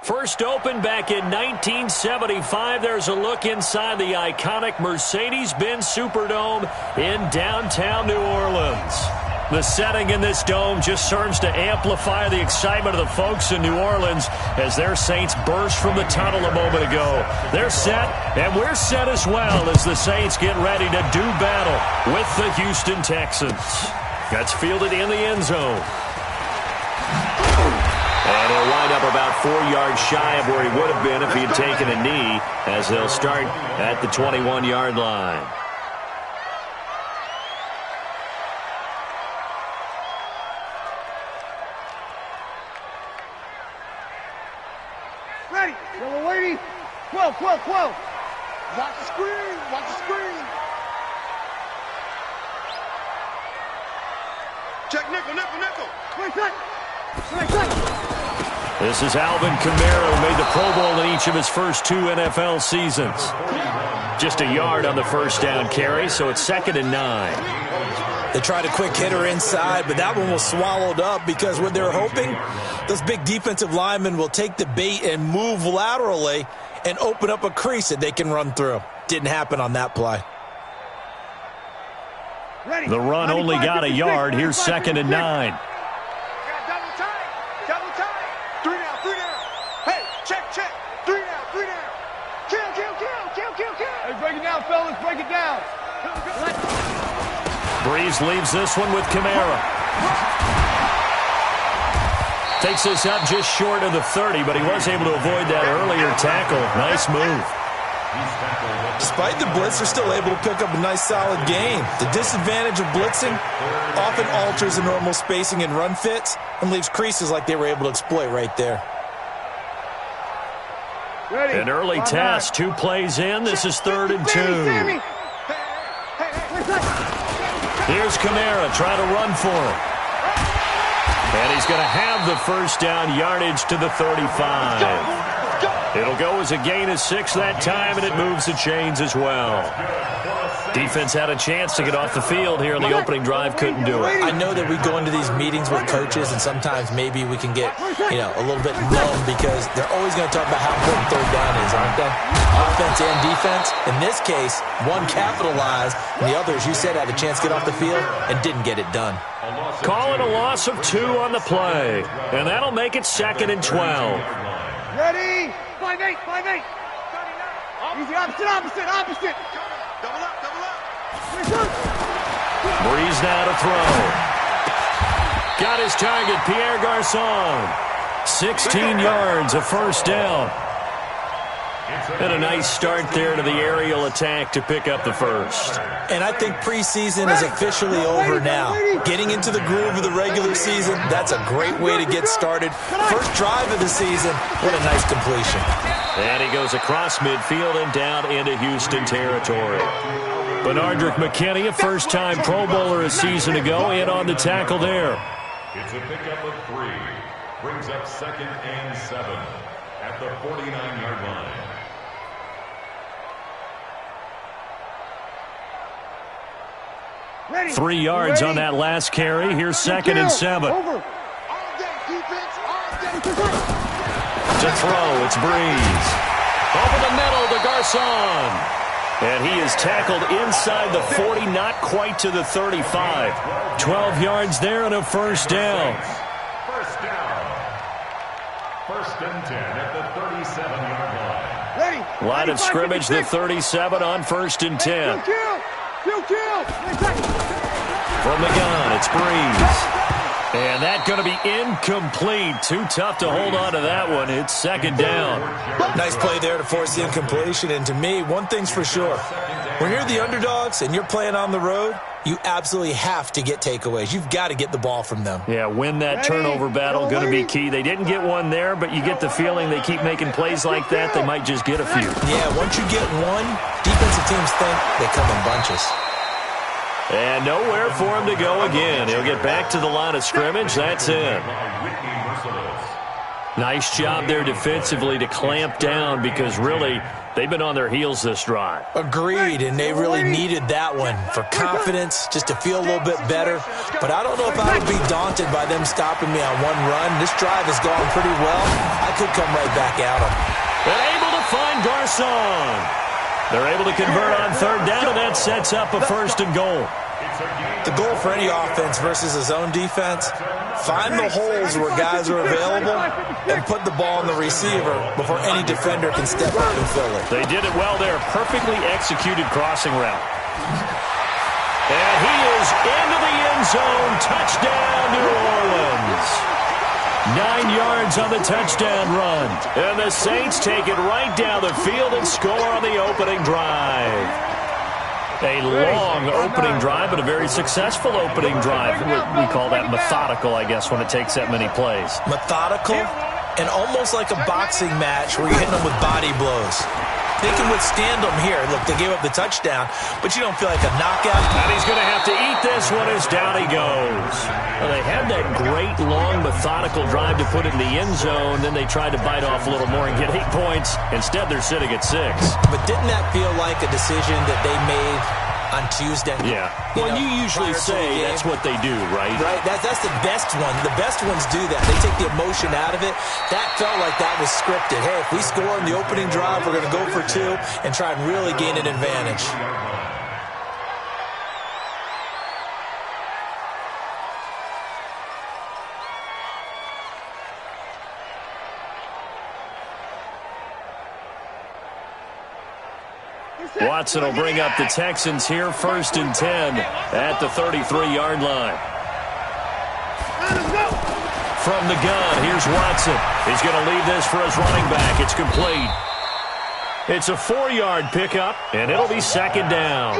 First opened back in 1975. There's a look inside the iconic Mercedes-Benz Superdome in downtown New Orleans. The setting in this dome just serves to amplify the excitement of the folks in New Orleans as their Saints burst from the tunnel a moment ago. They're set, and we're set as well as the Saints get ready to do battle with the Houston Texans. That's fielded in the end zone. And he'll wind up about 4 yards shy of where he would have been if he had taken a knee, as they'll start at the 21-yard line. Ready, yellow lady. 12, 12, 12. Watch the screen, watch the screen. Check nickel, nickel, nickel. Right side. Right side. This is Alvin Kamara, who made the Pro Bowl in each of his first 2 NFL seasons. Just a yard on the first down carry, so it's 2nd and 9. They tried a quick hitter inside, but that one was swallowed up because what they're hoping, those big defensive linemen will take the bait and move laterally and open up a crease that they can run through. Didn't happen on that play. The run only got a yard. Here's 2nd and 9. Break it down, fellas. Break it down. Breeze leaves this one with Kamara. Takes this up just short of the 30, but he was able to avoid that earlier tackle. Nice move. Despite the blitz, they're still able to pick up a nice solid gain. The disadvantage of blitzing often alters the normal spacing and run fits and leaves creases like they were able to exploit right there. Ready. An early test, 2 plays in. This is 3rd and 2. Here's Kamara trying to run for it. And he's going to have the first down yardage to the 35. It'll go as a gain of 6 that time, and it moves the chains as well. Defense had a chance to get off the field here on the opening drive, couldn't do it. I know that we go into these meetings with coaches, and sometimes maybe we can get, a little bit numb because they're always going to talk about how important 3rd down is, aren't they? Offense and defense. In this case, one capitalized, and the other, as you said, had a chance to get off the field and didn't get it done. Call it a loss of 2 on the play, and that'll make it 2nd and 12. Ready? 5-8, 5-8. Easy, opposite. Double up. Breeze now to throw. Got his target, Pierre Garçon. 16 yards, a first down. And a nice start there to the aerial attack to pick up the first. And I think preseason is officially over now. Getting into the groove of the regular season, that's a great way to get started. First drive of the season, what a nice completion. And he goes across midfield and down into Houston territory. Benardrick McKinney, a first-time Pro Bowler a season ago, in on the tackle there. It's a pickup of 3. Brings up 2nd and 7 at the 49-yard line. Ready. 3 yards on that last carry. Here's 2nd and 7. Over. To throw, it's Breeze. Over the middle to Garçon. And he is tackled inside the 40, not quite to the 35. 12 yards there and a first down. First down. 1st and 10 at the 37-yard line. Ready. Line of scrimmage, the 37 on 1st and 10. Kill. From the gun, it's Breeze. And that going to be incomplete. Too tough to hold on to that one. It's 2nd down. Nice play there to force the incompletion. And to me, one thing's for sure. When you're the underdogs and you're playing on the road, you absolutely have to get takeaways. You've got to get the ball from them. Yeah, win that turnover battle, going to be key. They didn't get one there, but you get the feeling they keep making plays like that, they might just get a few. Yeah, once you get one, defensive teams think they come in bunches. And nowhere for him to go again. He'll get back to the line of scrimmage. That's it. Nice job there defensively to clamp down because really They've been on their heels this drive. Agreed, and they really needed that one for confidence, just to feel a little bit better. But I don't know if I would be daunted by them stopping me on one run. This drive has gone pretty well. I could come right back at them. They're able to find Garcon. They're able to convert on third down, and that sets up a 1st and goal. The goal for any offense versus a zone defense, find the holes where guys are available and put the ball in the receiver before any defender can step up and fill it. They did it well there. Perfectly executed crossing route. And he is into the end zone. Touchdown, New Orleans. 9 yards on the touchdown run. And the Saints take it right down the field and score on the opening drive. A long opening drive, but a very successful opening drive. We call that methodical, I guess, when it takes that many plays. Methodical and almost like a boxing match where you're hitting them with body blows. They can withstand them here. Look, they gave up the touchdown, but you don't feel like a knockout. And he's going to have to eat this one as down he goes. Well, they had that great, long, methodical drive to put it in the end zone. Then they tried to bite off a little more and get 8 points. Instead, they're sitting at 6. But didn't that feel like a decision that they made on Tuesday? Yeah. Well, you usually say that's what they do, right? Right. That's the best one. The best ones do that. They take the emotion out of it. That felt like that was scripted. Hey, if we score in the opening drive, we're going to go for 2 and try and really gain an advantage. Watson will bring up the Texans here, 1st and 10 at the 33-yard line. From the gun, here's Watson. He's going to leave this for his running back. It's complete. It's a 4-yard pickup, and it'll be 2nd down.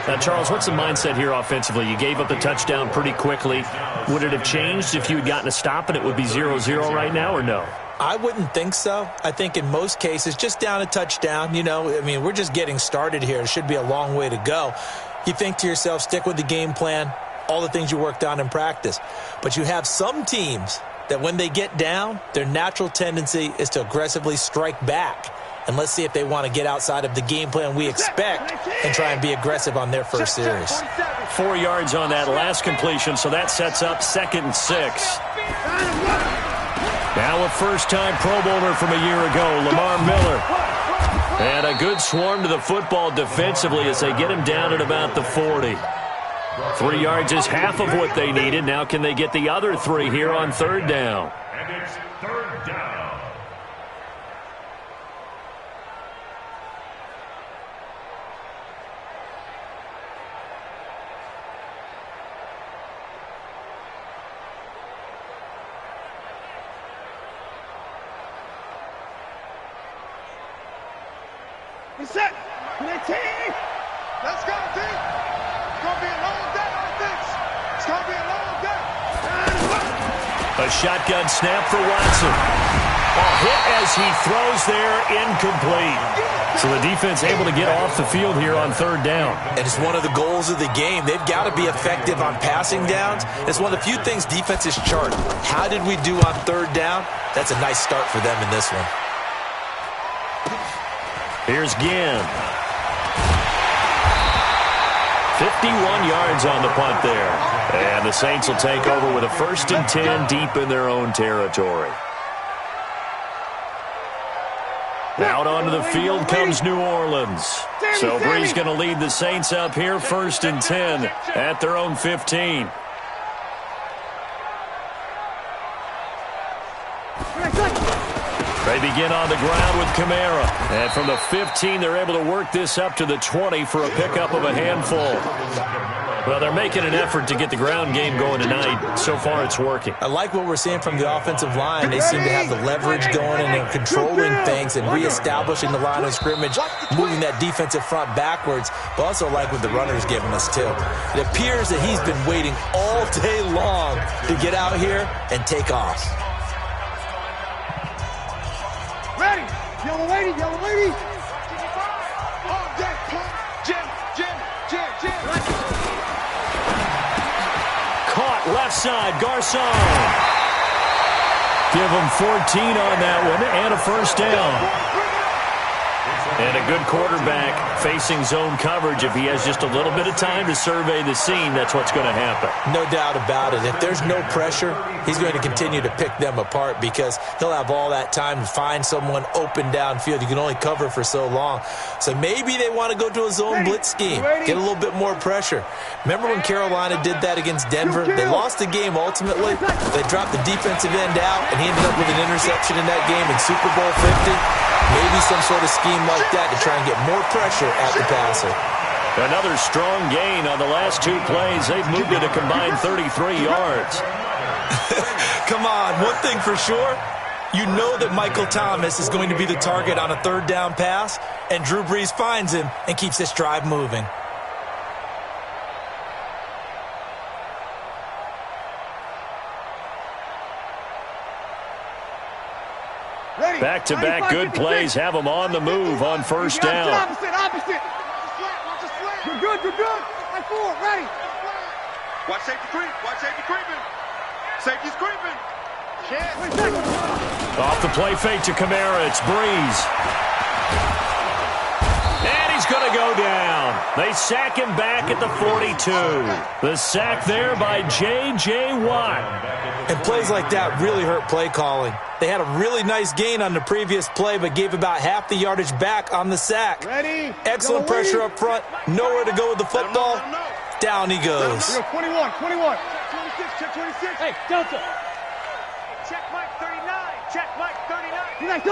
Now, Charles, what's the mindset here offensively? You gave up the touchdown pretty quickly. Would it have changed if you had gotten a stop and it would be 0-0 right now, or no? I wouldn't think so. I think in most cases, just down a touchdown, we're just getting started here. It should be a long way to go. You think to yourself, stick with the game plan, all the things you worked on in practice. But you have some teams that when they get down, their natural tendency is to aggressively strike back. And let's see if they want to get outside of the game plan we expect and try and be aggressive on their first series. 4 yards on that last completion, so that sets up 2nd and 6. Now a first-time Pro Bowler from a year ago, Lamar Miller. And a good swarm to the football defensively as they get him down at about the 40. 3 yards is half of what they needed. Now can they get the other 3 here on 3rd down? And it's 3rd down. Set. Let's go, team. It's going to be a long day on this. It's going to be a long day. A shotgun snap for Watson. A hit as he throws there, incomplete. So the defense able to get off the field here on 3rd down. And it's one of the goals of the game. They've got to be effective on passing downs. It's one of the few things defenses chart. How did we do on 3rd down? That's a nice start for them in this one. Here's Ginn. 51 yards on the punt there. And the Saints will take over with a 1st and 10 deep in their own territory. Out onto the field comes New Orleans. So Bree's going to lead the Saints up here, 1st and 10 at their own 15. They begin on the ground with Kamara. And from the 15, they're able to work this up to the 20 for a pickup of a handful. Well, they're making an effort to get the ground game going tonight. So far, it's working. I like what we're seeing from the offensive line. They seem to have the leverage going and they're controlling things and reestablishing the line of scrimmage, moving that defensive front backwards, but also like what the runner's giving us, too. It appears that he's been waiting all day long to get out here and take off. Ready. Yellow lady, yellow lady. All day, Jim. Caught left side, Garcon. Give him 14 on that one and a 1st down. And a good quarterback facing zone coverage, if he has just a little bit of time to survey the scene, that's what's going to happen. No doubt about it. If there's no pressure, he's going to continue to pick them apart because he'll have all that time to find someone open downfield. You can only cover for so long. So maybe they want to go to a zone blitz scheme, get a little bit more pressure. Remember when Carolina did that against Denver? They lost the game ultimately. They dropped the defensive end out, and he ended up with an interception in that game in Super Bowl 50. Maybe some sort of scheme like that to try and get more pressure at the passer. Another strong gain on the last two plays. They've moved it a combined 33 yards. Come on, one thing for sure. You know that Michael Thomas is going to be the target on a third down pass, and Drew Brees finds him and keeps this drive moving. Back-to-back good plays have them on the move on first down. Opposite. You're good. Like four, ready. Watch safety creep. Safety's creeping. Off the play fake to Kamara. It's Brees. And he's going to go down. They sack him back at the 42. The sack there by J.J. Watt. And plays like that really hurt play calling. They had a really nice gain on the previous play, but gave about half the yardage back on the sack. Ready. Excellent pressure up front. Nowhere to go with the football. Down he goes. 21. 26, check 26. Hey, Delta. Check Mike 39. Check Mike 39.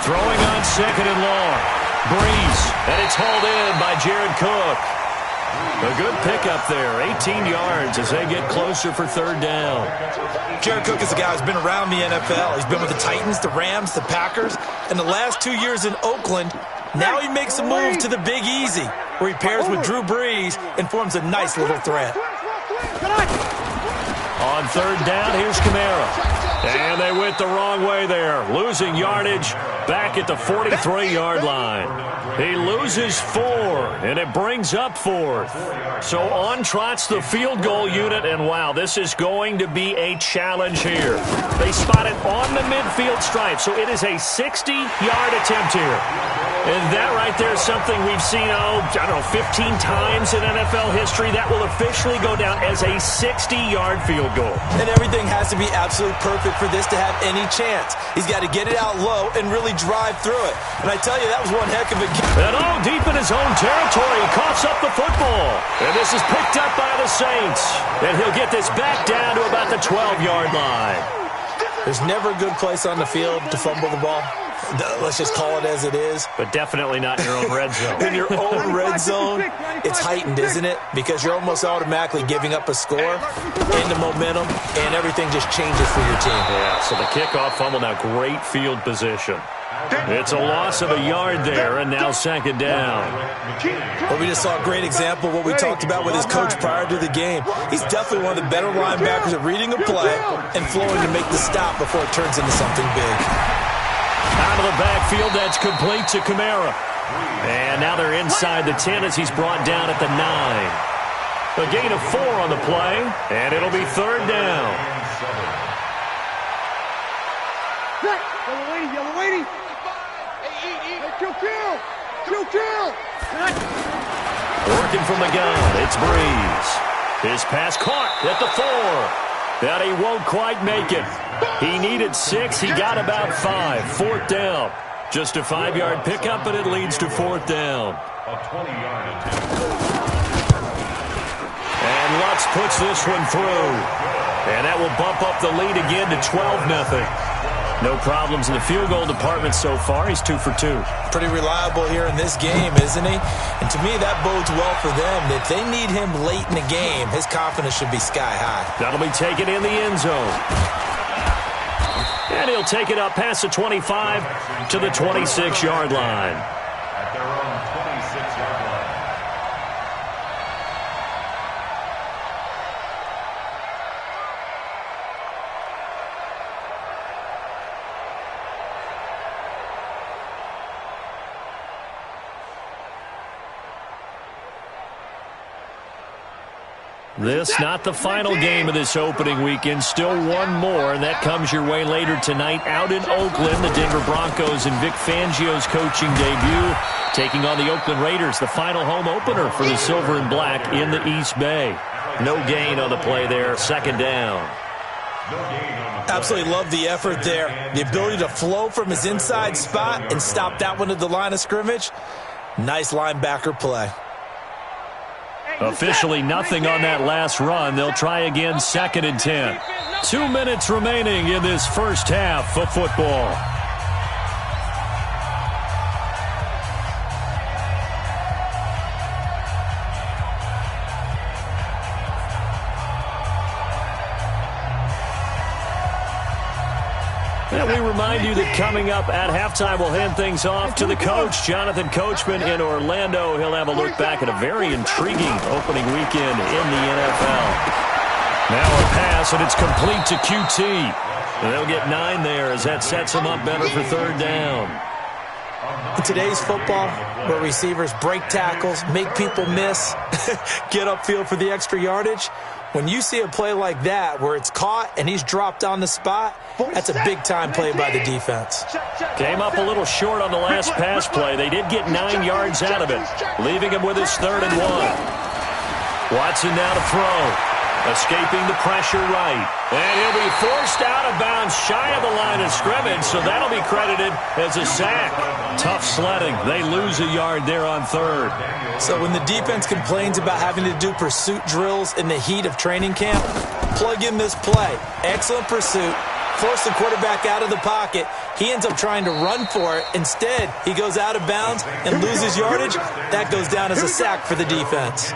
Throwing on second and long. Brees. And it's hauled in by Jared Cook. A good pickup there. 18 yards as they get closer for third down. Jared Cook is a guy who's been around the NFL. He's been with the Titans, the Rams, the Packers, and the last 2 years in Oakland. Now he makes a move to the Big Easy, where he pairs with Drew Brees and forms a nice little threat. On third down, here's Kamara. And they went the wrong way there. Losing yardage back at the 43-yard line. He loses 4, and it brings up 4th. So on trots the field goal unit, and wow, this is going to be a challenge here. They spot it on the midfield stripe, so it is a 60-yard attempt here. And that right there is something we've seen, 15 times in NFL history. That will officially go down as a 60-yard field goal. And everything has to be absolutely perfect for this to have any chance. He's got to get it out low and really drive through it. And I tell you, that was one heck of a kick. And deep in his own territory, he coughs up the football. And this is picked up by the Saints. And he'll get this back down to about the 12-yard line. There's never a good place on the field to fumble the ball. Let's just call it as it is. But definitely not in your own red zone. In your own red zone, it's heightened, isn't it? Because you're almost automatically giving up a score into momentum, and everything just changes for your team. Yeah, so the kickoff fumble, now great field position. It's a loss of a yard there, and now second down. Well, we just saw a great example of what we talked about with his coach prior to the game. He's definitely one of the better linebackers at reading a play and flowing to make the stop before it turns into something big. Out of the backfield, that's complete to Kamara. And now they're inside the 10 as he's brought down at the 9. A gain of 4 on the play, and it'll be third down. Yellow lady. Kill. Working from the gun, it's Brees. His pass caught at the 4. And he won't quite make it. He needed 6. He got about 5. Fourth down. Just a 5-yard pickup, and it leads to fourth down. A 20-yard attempt. And Lutz puts this one through. And that will bump up the lead again to 12-0. No problems in the field goal department so far. He's 2 for 2. Pretty reliable here in this game, isn't he? And to me, that bodes well for them. If they need him late in the game, his confidence should be sky high. That'll be taken in the end zone. And he'll take it up past the 25 to the 26-yard line. At their own 26-yard line. This not the final game of this opening weekend. Still one more, and that comes your way later tonight out in Oakland. The Denver Broncos and Vic Fangio's coaching debut taking on the Oakland Raiders, the final home opener for the Silver and Black in the East Bay. No gain on the play there. Second down. Absolutely love the effort there. The ability to flow from his inside spot and stop that one at the line of scrimmage. Nice linebacker play. Officially nothing on that last run. They'll try again, 2nd and 10. 2 minutes remaining in this first half of football. And we remind you that coming up at halftime, we'll hand things off to the coach, Jonathan Coachman in Orlando. He'll have a look back at a very intriguing opening weekend in the NFL. Now a pass, and it's complete to QT. And they'll get 9 there as that sets them up better for 3rd down. In today's football, where receivers break tackles, make people miss, get upfield for the extra yardage, when you see a play like that where it's caught and he's dropped on the spot, that's a big-time play by the defense. Came up a little short on the last pass play. They did get 9 yards out of it, leaving him with his 3rd and 1. Watson now to throw. Escaping the pressure right. And he'll be forced out of bounds shy of the line of scrimmage, so that'll be credited as a sack. Tough sledding. They lose a yard there on 3rd. So when the defense complains about having to do pursuit drills in the heat of training camp, plug in this play. Excellent pursuit. Force the quarterback out of the pocket. He ends up trying to run for it. Instead, he goes out of bounds and loses yardage. That goes down as a sack for the defense.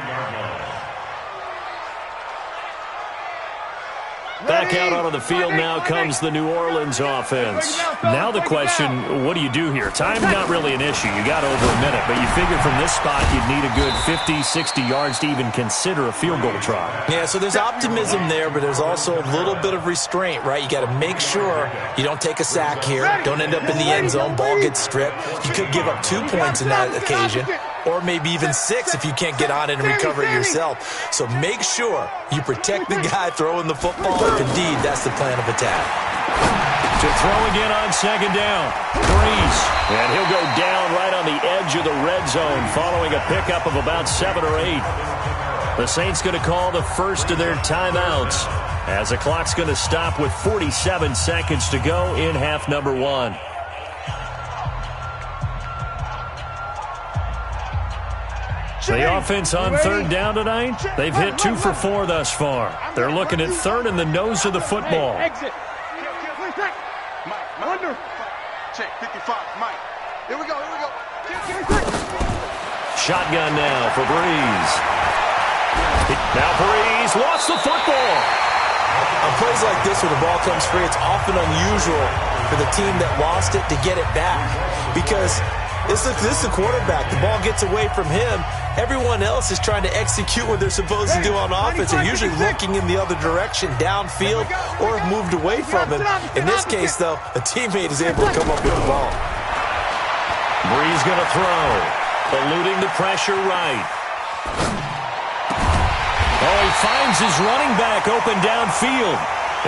Back out onto the field now comes the New Orleans offense. Now the question, what do you do here? Time not really an issue. You got over a minute, but you figure from this spot you'd need a good 50, 60 yards to even consider a field goal try. Yeah, so there's optimism there, but there's also a little bit of restraint, right? You got to make sure you don't take a sack here, don't end up in the end zone, ball gets stripped. You could give up 2 points in that occasion, or maybe even 6 if you can't get on it and recover it yourself. So make sure you protect the guy throwing the football if indeed that's the plan of attack. To throw again on 2nd down. Breeze. And he'll go down right on the edge of the red zone following a pickup of about 7 or 8. The Saints going to call the first of their timeouts as the clock's going to stop with 47 seconds to go in half number 1. The offense on 3rd down tonight, they've hit 2 for 4 thus far. They're looking at 3rd and the nose of the football. Exit. Under. Check 55, Mike. Here we go. Shotgun now for Breeze. Now Breeze lost the football. On plays like this where the ball comes free, it's often unusual for the team that lost it to get it back because this is the quarterback. The ball gets away from him. Everyone else is trying to execute what they're supposed to do on offense. They're usually looking in the other direction, downfield, or have moved away from him. In this case, though, a teammate is able to come up with the ball. Breeze going to throw. Eluding the pressure right. Oh, he finds his running back open downfield.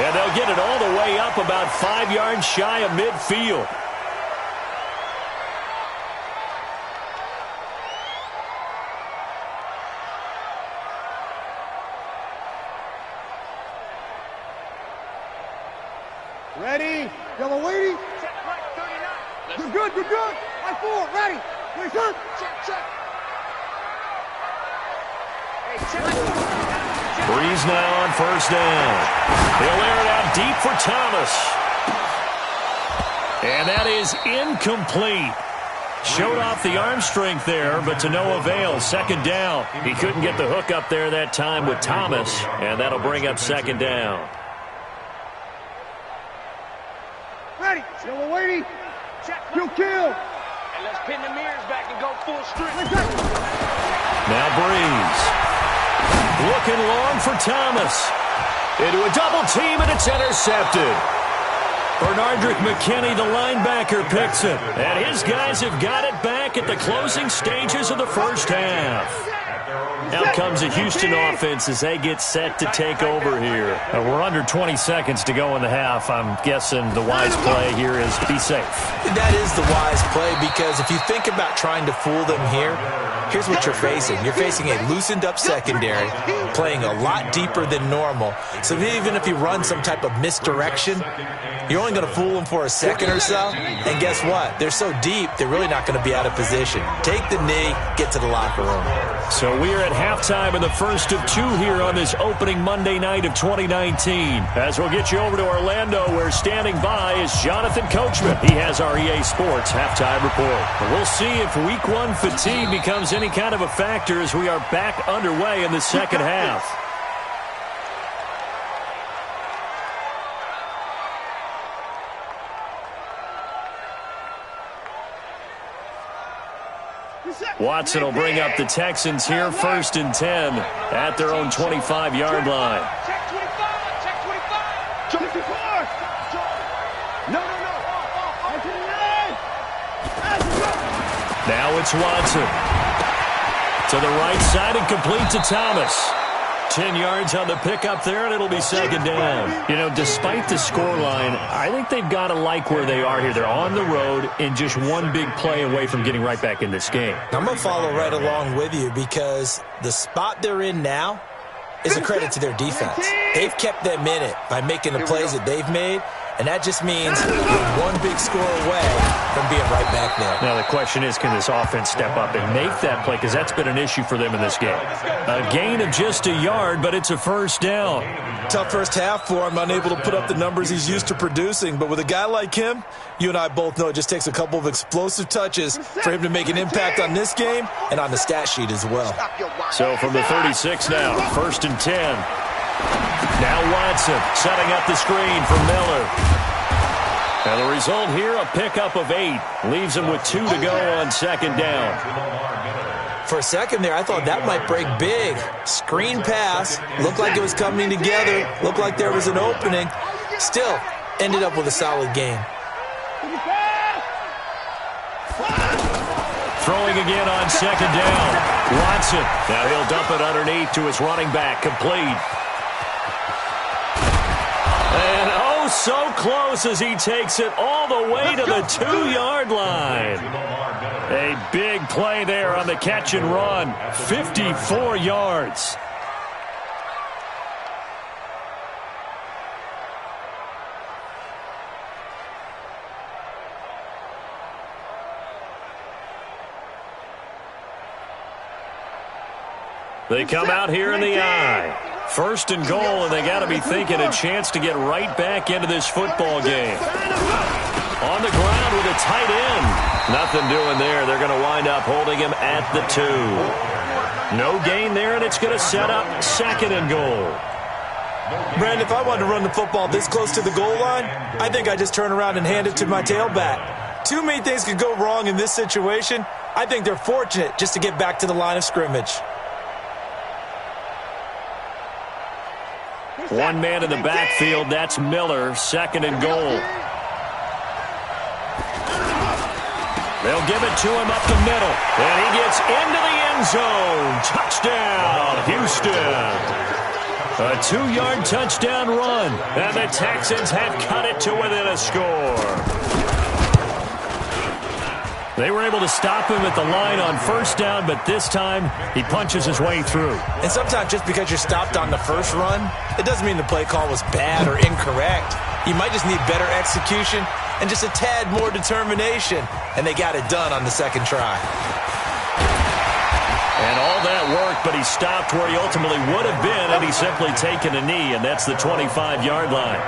And they'll get it all the way up about 5 yards shy of midfield. Ready? Yellow waiting. You're good. Right forward. Ready. Wait, sir. Check. Breeze now on 1st down. He'll air it out deep for Thomas. And that is incomplete. Showed off the arm strength there, but to no avail. 2nd down. He couldn't get the hook up there that time with Thomas, and that'll bring up 2nd down. Ready. Yellow waiting. You kill. And let's pin the mirrors back and go full strength. Now Breeze. Looking long for Thomas. Into a double team, and it's intercepted. Bernardrick McKinney, the linebacker, picks it. And his guys have got it back at the closing stages of the first half. Out comes the Houston offense as they get set to take over here. We're under 20 seconds to go in the half. I'm guessing the wise play here is be safe. That is the wise play, because if you think about trying to fool them here, here's what you're facing. You're facing a loosened-up secondary, playing a lot deeper than normal. So even if you run some type of misdirection, you're only going to fool them for a second or so. And guess what? They're so deep, they're really not going to be out of position. Take the knee, get to the locker room. So we are at halftime in the first of two here on this opening Monday night of 2019. As we'll get you over to Orlando, where standing by is Jonathan Coachman. He has our EA Sports halftime report. And we'll see if week one fatigue becomes any kind of a factor as we are back underway in the second half. Watson will bring up the Texans here, 1st and 10 at their own 25-yard line. Check 25. Check 25. Now it's Watson. To the right side and complete to Thomas. 10 yards on the pickup there, and it'll be second down. You know, despite the scoreline, I think they've got to like where they are here. They're on the road and just one big play away from getting right back in this game. I'm going to follow right along with you, because the spot they're in now is a credit to their defense. They've kept them in it by making the plays that they've made, and that just means we're one big score away from being right back there. Now the question is, can this offense step up and make that play? Because that's been an issue for them in this game. A gain of just a yard, but it's a first down. Tough first half for him, unable to put up the numbers he's used to producing. But with a guy like him, you and I both know it just takes a couple of explosive touches for him to make an impact on this game and on the stat sheet as well. So from the 36 now, 1st and 10. Now Watson setting up the screen for Miller. And the result here, a pickup of 8. Leaves him with 2 to go on second down. For a second there, I thought that might break big. Screen pass. Looked like it was coming together. Looked like there was an opening. Still, ended up with a solid game. Throwing again on second down. Watson. Now he'll dump it underneath to his running back. Complete. And oh, so close as he takes it all the way to the 2-yard line. A big play there on the catch and run. 54 yards. They come out here in the eye. 1st and goal, and they got to be thinking a chance to get right back into this football game. On the ground with a tight end. Nothing doing there. They're going to wind up holding him at the 2. No gain there, and it's going to set up 2nd and goal. Brandon, if I wanted to run the football this close to the goal line, I think I just turn around and hand it to my tailback. Too many things could go wrong in this situation. I think they're fortunate just to get back to the line of scrimmage. One man in the backfield, that's Miller, 2nd and goal. They'll give it to him up the middle, and he gets into the end zone. Touchdown, Houston. A 2-yard touchdown run, and the Texans have cut it to within a score. They were able to stop him at the line on 1st down, but this time he punches his way through. And sometimes just because you're stopped on the first run, it doesn't mean the play call was bad or incorrect. You might just need better execution and just a tad more determination, and they got it done on the 2nd try. And all that work, but he stopped where he ultimately would have been had he simply taken a knee, and that's the 25-yard line.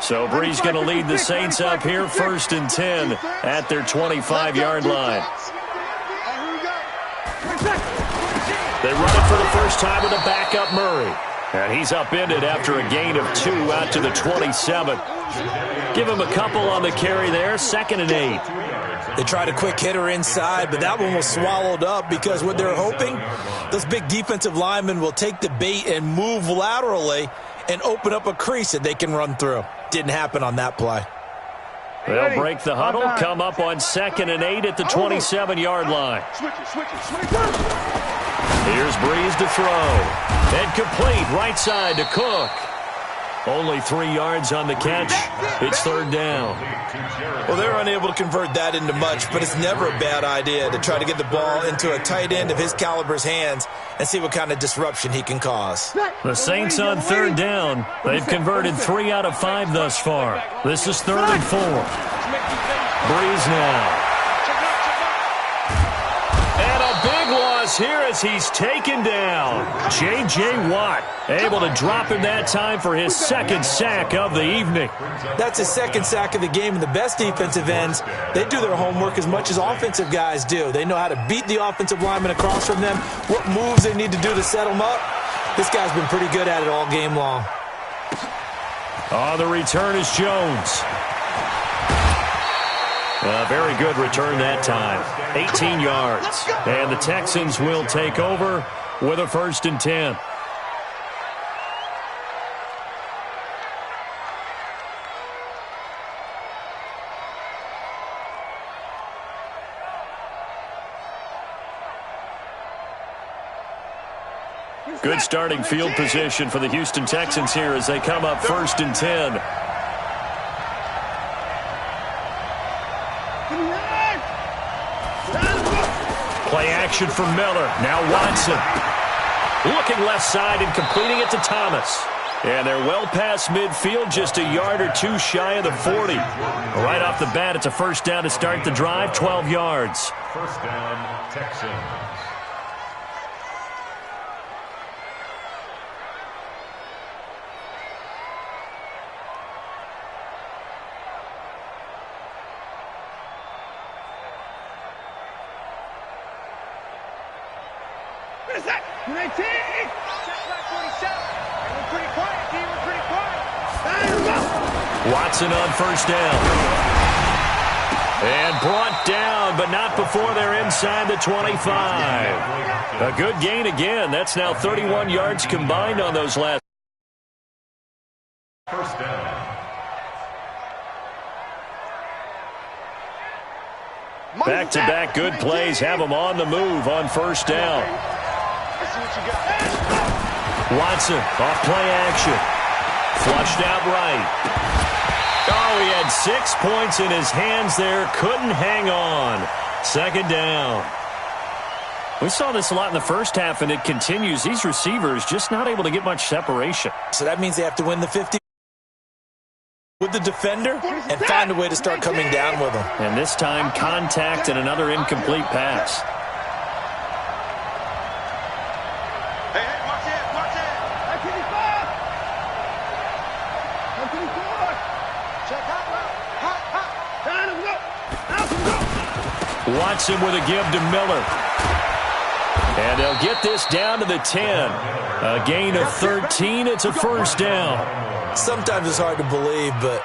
So Bree's going to lead the Saints up here, 1st and 10 at their 25-yard line. They run it for the first time with a backup Murray. And he's upended after a gain of 2 out to the 27. Give him a couple on the carry there, 2nd and 8. They tried a quick hitter inside, but that one was swallowed up because what they're hoping, those big defensive linemen will take the bait and move laterally and open up a crease that they can run through. Didn't happen on that play. They'll break the huddle, come up on 2nd and 8 at the 27-yard line. Here's Breeze to throw. And complete right side to Cook. Only 3 yards on the catch. It's 3rd down. Well, they're unable to convert that into much, but it's never a bad idea to try to get the ball into a tight end of his caliber's hands and see what kind of disruption he can cause. The Saints on 3rd down. They've converted 3 out of 5 thus far. This is 3rd and 4. Breeze now. And a big loss here as he's taken down. J.J. Watt able to drop him that time for his 2nd sack of the evening. That's his 2nd sack of the game, and the best defensive ends, they do their homework as much as offensive guys do. They know how to beat the offensive lineman across from them, what moves they need to do to set them up. This guy's been pretty good at it all game long. On the return is Jones. A very good return that time. 18 yards. And the Texans will take over with a 1st and 10. Good starting field position for the Houston Texans here as they come up 1st and 10. Play action for Miller. Now Watson. Looking left side and completing it to Thomas. And they're well past midfield, just a yard or 2 shy of the 40. Right off the bat, it's a 1st down to start the drive, 12 yards. 1st down, Texans. Watson on 1st down. And brought down, but not before they're inside the 25. A good gain again. That's now 31 yards combined on those last. 1st down. Back-to-back good plays have them on the move on 1st down. Watson off play action. Flushed out right. Oh, he had 6 points in his hands there. Couldn't hang on. 2nd down. We saw this a lot in the 1st half, and it continues. These receivers just not able to get much separation. So that means they have to win the 50 with the defender and find a way to start coming down with them. And this time, contact and another incomplete pass. Watson with a give to Miller. And they'll get this down to the 10. A gain of 13. It's a 1st down. Sometimes it's hard to believe, but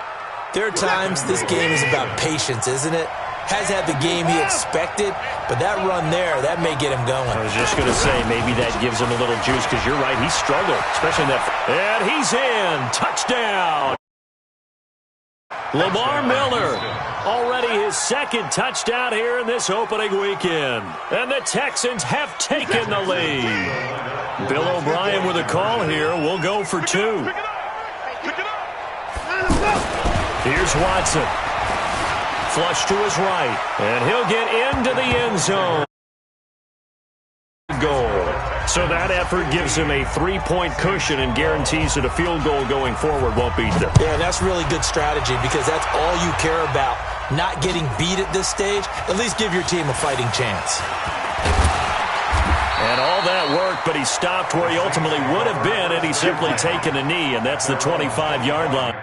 there are times this game is about patience, isn't it? Has had the game he expected, but that run there, that may get him going. I was just going to say, maybe that gives him a little juice, because you're right, he struggled, especially in that. And he's in. Touchdown. Lamar Miller, already his 2nd touchdown here in this opening weekend. And the Texans have taken the lead. Bill O'Brien with a call here. We'll go for 2. Here's Watson. Flush to his right. And he'll get into the end zone. Goal. So that effort gives him a 3-point cushion and guarantees that a field goal going forward won't beat them. Yeah, that's really good strategy because that's all you care about. Not getting beat at this stage. At least give your team a fighting chance. And all that worked, but he stopped where he ultimately would have been had he simply taken a knee, and that's the 25-yard line.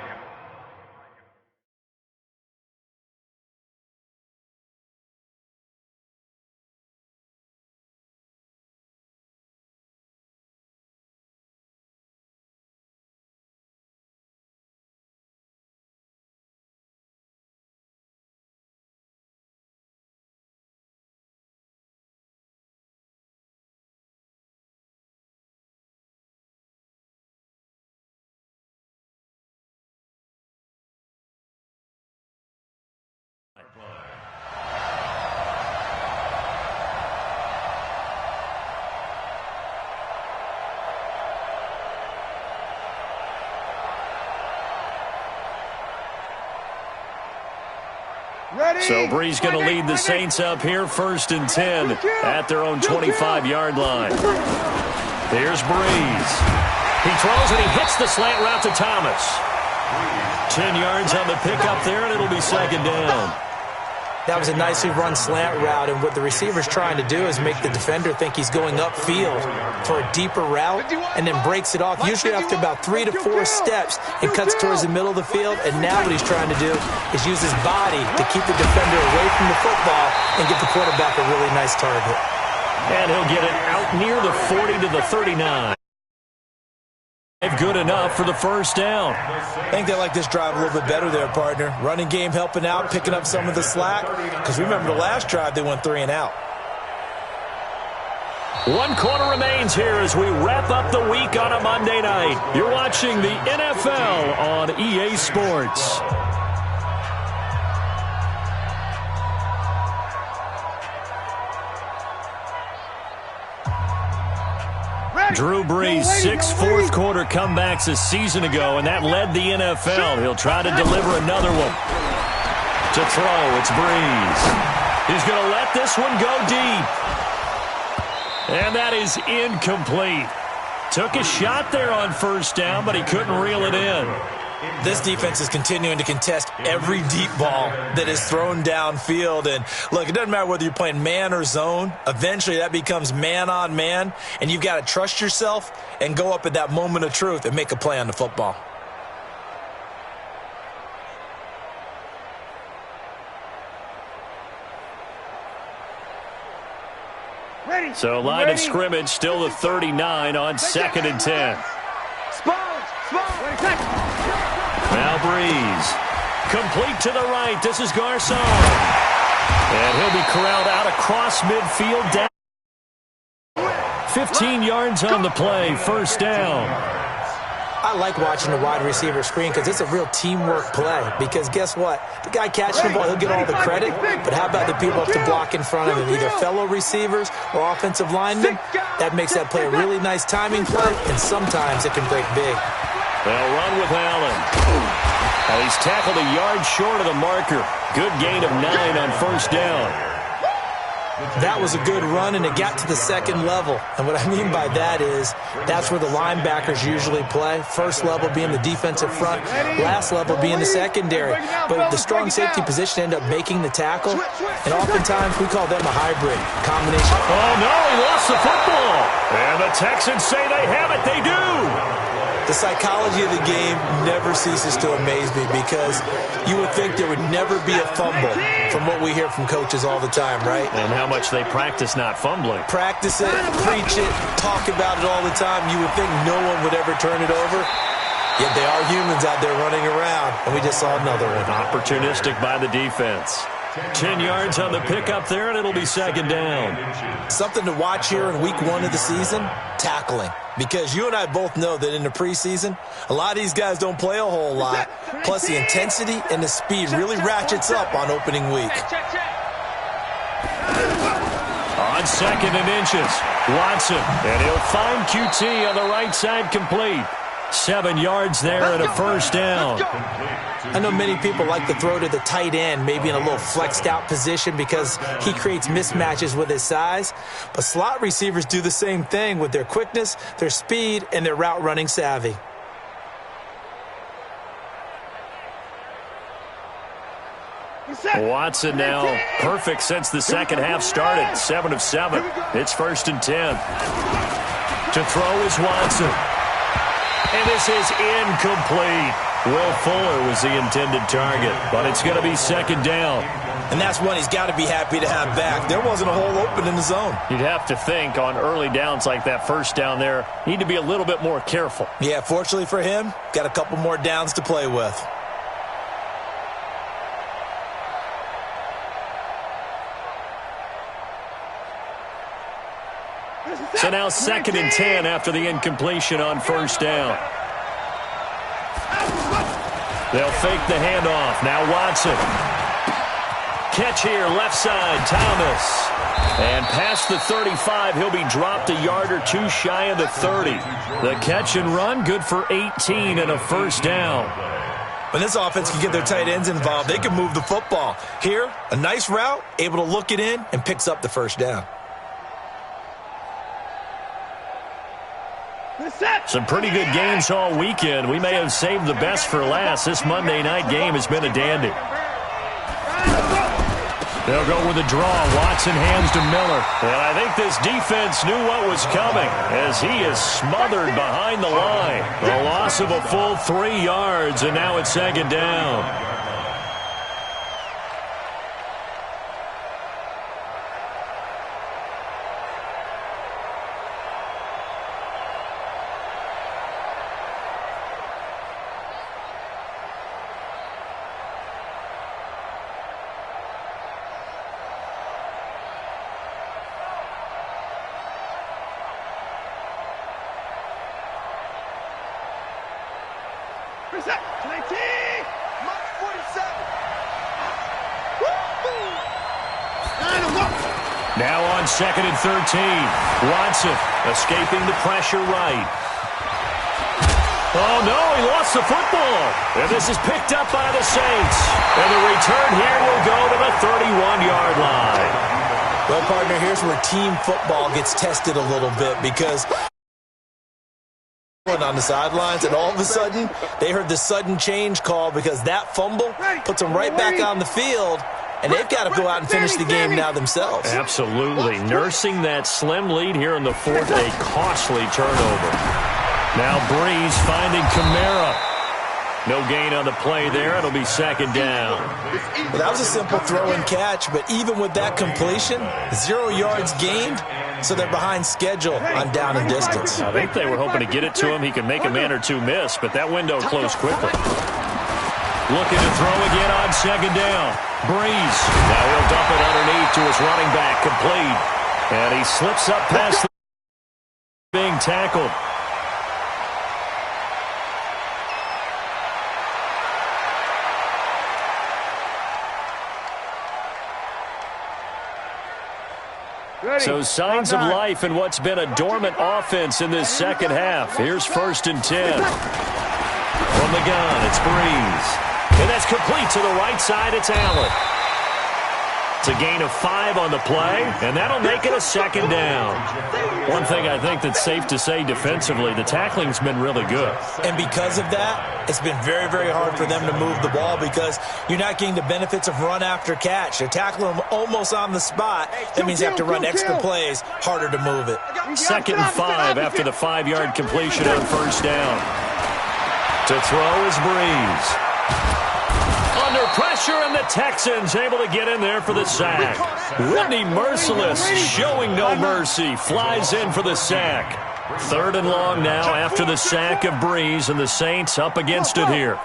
So Brees going to lead the Saints up here, 1st and 10 at their own 25-yard line. Here's Brees. He throws and he hits the slant route to Thomas. 10 yards on the pickup there, and it'll be 2nd down. That was a nicely run slant route, and what the receiver's trying to do is make the defender think he's going upfield for a deeper route and then breaks it off, usually after about 3 to 4 steps, and cuts towards the middle of the field. And now what he's trying to do is use his body to keep the defender away from the football and give the quarterback a really nice target. And he'll get it out near the 40 to the 39. Good enough for the 1st down. I think they like this drive a little bit better there, partner. Running game helping out, picking up some of the slack. Because remember the last drive, they went 3 and out. 1 quarter remains here as we wrap up the week on a Monday night. You're watching the NFL on EA Sports. Drew Brees, 6 fourth-quarter comebacks a season ago, and that led the NFL. He'll try to deliver another one. To throw, it's Brees. He's going to let this one go deep. And that is incomplete. Took a shot there on 1st down, but he couldn't reel it in. This defense is continuing to contest every deep ball that is thrown downfield. And, look, it doesn't matter whether you're playing man or zone. Eventually that becomes man on man, and you've got to trust yourself and go up at that moment of truth and make a play on the football. So line of scrimmage still the 39 on 2nd and 10. Now Brees. Complete to the right. This is Garcon. And he'll be corralled out across midfield. Down. 15 yards on the play. 1st down. I like watching the wide receiver screen because it's a real teamwork play. Because guess what? The guy catching the ball, he'll get all the credit. But how about the people up to block in front of him? Either fellow receivers or offensive linemen. That makes that play a really nice timing play. And sometimes it can break big. They'll run with Allen. And he's tackled a yard short of the marker. Good gain of 9 on 1st down. That was a good run, and it got to the 2nd level. And what I mean by that is that's where the linebackers usually play. 1st level being the defensive front, last level being the secondary. But the strong safety position ended up making the tackle, and oftentimes we call them a hybrid combination. Oh, no, he lost the football. And the Texans say they have it. They do. The psychology of the game never ceases to amaze me because you would think there would never be a fumble from what we hear from coaches all the time, right? And how much they practice not fumbling. Practice it, preach it, talk about it all the time. You would think no one would ever turn it over. Yet they are humans out there running around, and we just saw another one. Opportunistic by the defense. 10 yards on the pickup there, and it'll be 2nd down. Something to watch here in week 1 of the season, tackling. Because you and I both know that in the preseason, a lot of these guys don't play a whole lot. Plus, the intensity and the speed really ratchets up on opening week. On 2nd and inches, Watson. And he'll find QT on the right side complete. 7 yards there and a 1st down. I know many people like to throw to the tight end, maybe in a little flexed out position because he creates mismatches with his size. But slot receivers do the same thing with their quickness, their speed, and their route running savvy. Watson now perfect since the 2nd half started. 7 of 7. It's 1st and 10. To throw is Watson. And this is incomplete. Will Fuller was the intended target, but it's going to be 2nd down. And that's one he's got to be happy to have back. There wasn't a hole open in the zone. You'd have to think on early downs like that 1st down there, need to be a little bit more careful. Yeah, fortunately for him, got a couple more downs to play with. So now 2nd and 10 after the incompletion on 1st down. They'll fake the handoff. Now Watson. Catch here, left side, Thomas. And past the 35, he'll be dropped a yard or 2 shy of the 30. The catch and run, good for 18 and a 1st down. When this offense can get their tight ends involved, they can move the football. Here, a nice route, able to look it in, and picks up the first down. Some pretty good games all weekend. We may have saved the best for last. This Monday night game has been a dandy. They'll go with a draw. Watson hands to Miller. And I think this defense knew what was coming as he is smothered behind the line. A loss of a full 3 yards, and now it's second down. Now on 2nd and 13. Watson escaping the pressure right. Oh, no, he lost the football. And this is picked up by the Saints. And the return here will go to the 31-yard line. Well, partner, here's where team football gets tested a little bit because on the sidelines, and all of a sudden, they heard the sudden change call because that fumble puts them right back on the field. And they've got to go out and finish the game now themselves. Absolutely. Nursing that slim lead here in the fourth, a costly turnover. Now Breeze finding Kamara. No gain on the play there. It'll be second down. Well, that was a simple throw and catch, but even with that completion, 0 yards gained, so they're behind schedule on down and distance. I think they were hoping to get it to him. He could make a man or two miss, but that window closed quickly. Looking to throw again on second down. Breeze. Now he'll dump it underneath to his running back. Complete. And he slips up past the being tackled. So signs of life in what's been a dormant offense in this second half. Here's 1st and 10. From the gun, it's Breeze. And that's complete to the right side. It's Allen. It's a gain of 5 on the play, and that'll make it a second down. One thing I think that's safe to say defensively, the tackling's been really good. And because of that, it's been very, very hard for them to move the ball because you're not getting the benefits of run after catch. They're tackling them almost on the spot. That means you have to run extra plays, harder to move it. 2nd and 5 after the 5-yard completion on first down. To throw is Breeze. Under pressure, and the Texans able to get in there for the sack. Whitney Merciless showing no mercy. Flies in for the sack. 3rd and long now after the sack of Breeze, and the Saints up against it here.